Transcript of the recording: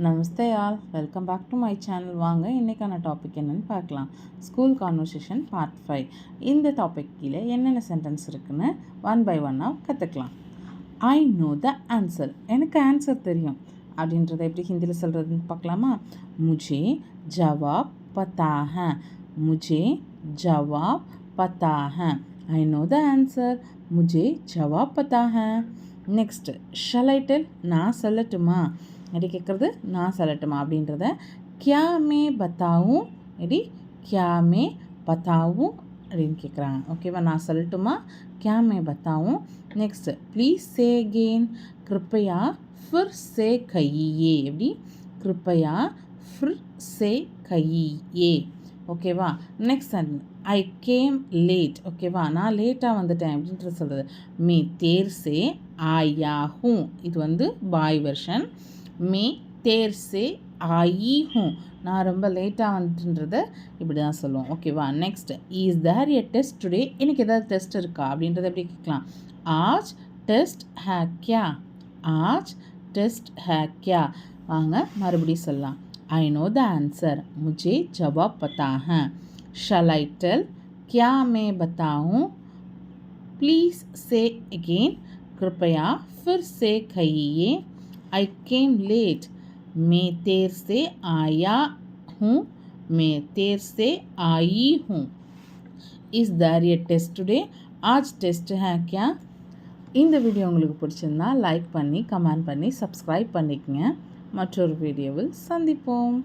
Namaste all, welcome back to my channel. வாங்க இன்றைக்கான topic என்னென்னு பார்க்கலாம். School conversation part 5. இந்த டாபிக் கீழே என்னென்ன சென்டென்ஸ் இருக்குன்னு ஒன் பை ஒன்னாக கற்றுக்கலாம். ஐ நோ த ஆன்சர், எனக்கு ஆன்சர் தெரியும் அப்படின்றத எப்படி ஹிந்தியில் சொல்கிறதுன்னு பார்க்கலாமா. முझे ஜவாப் பத்தா है, मुझे जवाब पता है. I know the answer, मुझे जवाब पता है. நெக்ஸ்ட்டு ஷல் ஐ டெல், நான் சொல்லட்டுமா எப்படி கேட்குறது, நான் சொல்லட்டுமா அப்படின்றத கியா மே பத்தாவும் எப்படி கியா மே பத்தாவும் அப்படின்னு கேட்குறாங்க. ஓகேவா, நான் சொல்லட்டுமா கியா மே பத்தாவும். நெக்ஸ்ட்டு ப்ளீஸ் சே அகெயின், கிருப்பையா ஃபிர் சே கயியே எப்படி கிருப்பையா ஃபிர் சே கயியே. ஓகேவா, next sentence I came late. ஓகேவா, நான் லேட்டாக வந்துட்டேன் அப்படின்றது சொல்கிறது. மே தேர் சே ஆயா ஹூ, இது வந்து பாய் வெர்ஷன். மே தேர் சே ஆயி ஹூ, நான் ரொம்ப லேட்டாக வந்துட்டுன்றத இப்படி தான் சொல்லுவோம். ஓகேவா, next is there a test today, எனக்கு ஏதாவது டெஸ்ட் இருக்கா அப்படின்றத எப்படி கேட்கலாம். ஆஜ் டெஸ்ட் ஹே கியா, ஆஜ் டெஸ்ட் ஹே கியா. வாங்க மறுபடியும் சொல்லலாம். I know the answer, मुझे जवाब पता है. Shall I tell, क्या मैं बताऊँ, please say again, कृपया फिर से कहिए. I came late, मैं देर से आया हूँ, मैं देर से आई हूँ. Is there a test today, आज टेस्ट है क्या. இந்த வீடியோ உங்களுக்கு பிடிச்சிருந்தா லைக் பண்ணி கமெண்ட் பண்ணி சப்ஸ்கிரைப் பண்ணிக்கங்க. மற்றொரு வீடியோவில் சந்திப்போம்.